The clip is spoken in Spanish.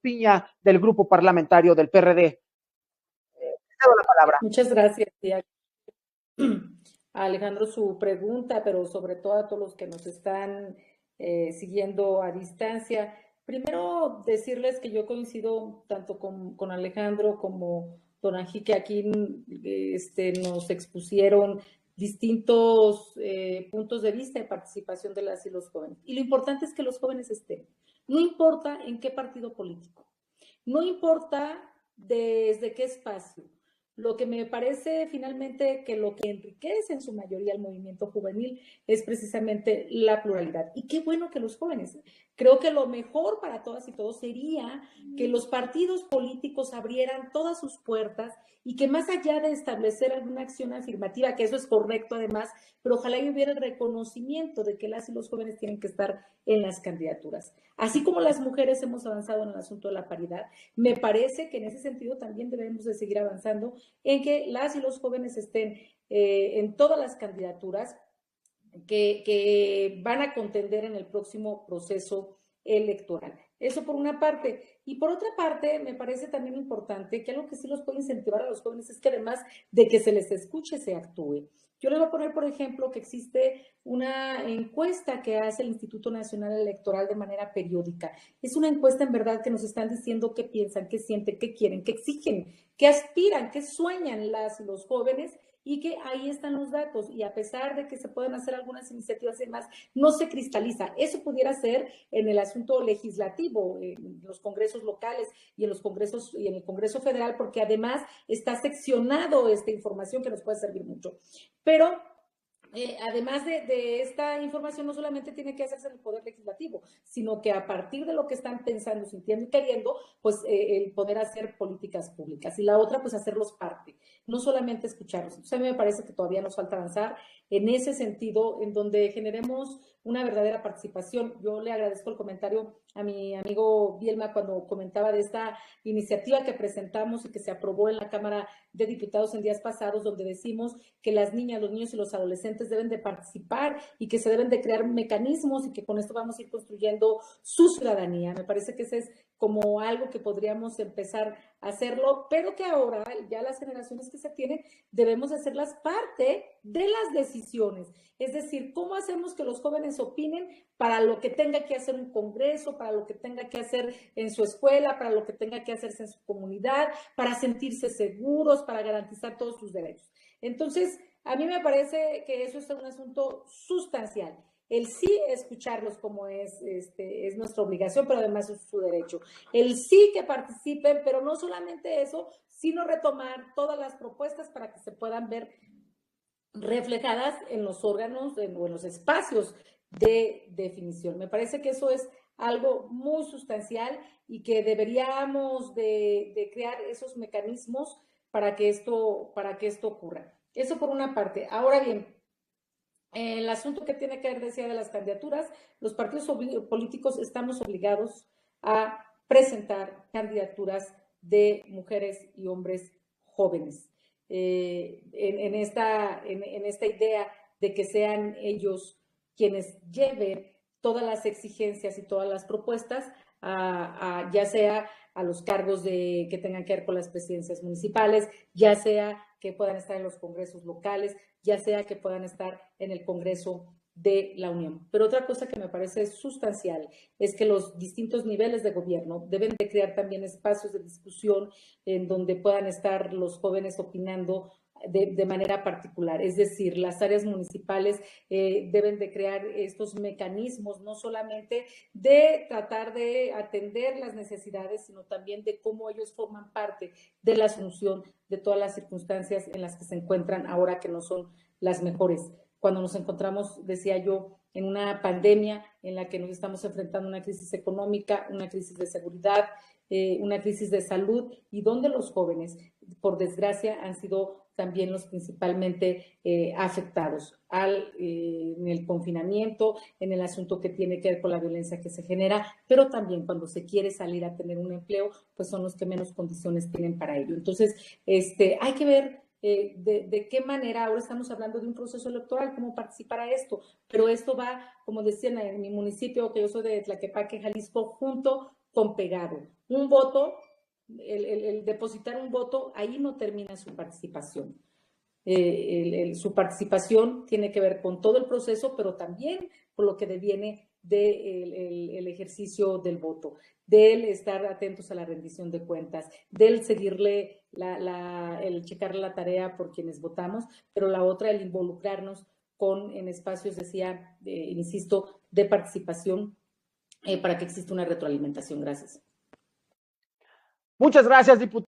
Piña, del grupo parlamentario del PRD. Cedo la palabra. Muchas gracias, tía. A Alejandro su pregunta, pero sobre todo a todos los que nos están siguiendo a distancia. Primero, decirles que yo coincido tanto con Alejandro como don Anjí, que aquí nos expusieron distintos puntos de vista de participación de las y los jóvenes. Y lo importante es que los jóvenes estén. No importa en qué partido político, no importa desde qué espacio. Lo que me parece finalmente que lo que enriquece en su mayoría el movimiento juvenil es precisamente la pluralidad. Y qué bueno que los jóvenes. Creo que lo mejor para todas y todos sería que los partidos políticos abrieran todas sus puertas y que más allá de establecer alguna acción afirmativa, que eso es correcto además, pero ojalá y hubiera el reconocimiento de que las y los jóvenes tienen que estar en las candidaturas. Así como las mujeres hemos avanzado en el asunto de la paridad, me parece que en ese sentido también debemos de seguir avanzando en que las y los jóvenes estén en todas las candidaturas que van a contender en el próximo proceso electoral. Eso por una parte. Y por otra parte, me parece también importante que algo que sí los puede incentivar a los jóvenes es que además de que se les escuche, se actúe. Yo les voy a poner, por ejemplo, que existe una encuesta que hace el Instituto Nacional Electoral de manera periódica. Es una encuesta en verdad que nos están diciendo qué piensan, qué sienten, qué quieren, qué exigen, qué aspiran, qué sueñan las y los jóvenes, y que ahí están los datos, y a pesar de que se pueden hacer algunas iniciativas y demás, no se cristaliza. Eso pudiera ser en el asunto legislativo, en los congresos locales y en los congresos y en el Congreso Federal, porque además está seccionado esta información que nos puede servir mucho. Pero además de esta información, no solamente tiene que hacerse en el Poder Legislativo, sino que a partir de lo que están pensando, sintiendo y queriendo, pues el poder hacer políticas públicas. Y la otra, pues hacerlos parte, no solamente escucharlos. Entonces, a mí me parece que todavía nos falta avanzar en ese sentido, en donde generemos una verdadera participación. Yo le agradezco el comentario a mi amigo Bielma cuando comentaba de esta iniciativa que presentamos y que se aprobó en la Cámara de Diputados en días pasados, donde decimos que las niñas, los niños y los adolescentes deben de participar y que se deben de crear mecanismos y que con esto vamos a ir construyendo su ciudadanía. Me parece que ese es como algo que podríamos empezar a hacerlo, pero que ahora ya las generaciones que se tienen debemos hacerlas parte de las decisiones. Es decir, ¿cómo hacemos que los jóvenes opinen para lo que tenga que hacer un congreso, para lo que tenga que hacer en su escuela, para lo que tenga que hacerse en su comunidad, para sentirse seguros, para garantizar todos sus derechos? Entonces, a mí me parece que eso es un asunto sustancial. El sí escucharlos como es nuestra obligación, pero además es su derecho. El sí que participen, pero no solamente eso, sino retomar todas las propuestas para que se puedan ver reflejadas en los órganos o en los espacios de definición. Me parece que eso es algo muy sustancial y que deberíamos de crear esos mecanismos para que esto ocurra. Eso por una parte. Ahora bien, el asunto que tiene que ver, decía, de las candidaturas, los partidos políticos estamos obligados a presentar candidaturas de mujeres y hombres jóvenes. En esta idea de que sean ellos quienes lleven todas las exigencias y todas las propuestas, ya sea a los cargos que tengan que ver con las presidencias municipales, ya sea que puedan estar en los congresos locales, ya sea que puedan estar en el Congreso de la Unión. Pero otra cosa que me parece sustancial es que los distintos niveles de gobierno deben de crear también espacios de discusión en donde puedan estar los jóvenes opinando de manera particular. Es decir, las áreas municipales deben de crear estos mecanismos, no solamente de tratar de atender las necesidades, sino también de cómo ellos forman parte de la solución de todas las circunstancias en las que se encuentran ahora, que no son las mejores. Cuando nos encontramos, decía yo, en una pandemia en la que nos estamos enfrentando a una crisis económica, una crisis de seguridad, una crisis de salud, y donde los jóvenes, por desgracia, han sido también los principalmente afectados en el confinamiento, en el asunto que tiene que ver con la violencia que se genera, pero también cuando se quiere salir a tener un empleo, pues son los que menos condiciones tienen para ello. Entonces, hay que ver de qué manera. Ahora estamos hablando de un proceso electoral, cómo participar a esto, pero esto va, como decían en mi municipio, que yo soy de Tlaquepaque, Jalisco, junto con pegado. Un voto, el depositar un voto, ahí no termina su participación. Su participación tiene que ver con todo el proceso, pero también con lo que deviene del ejercicio del voto, del estar atentos a la rendición de cuentas, del seguirle, el checarle la tarea por quienes votamos, pero la otra, el involucrarnos en espacios, decía, insisto, de participación para que exista una retroalimentación. Gracias. Muchas gracias, diputado.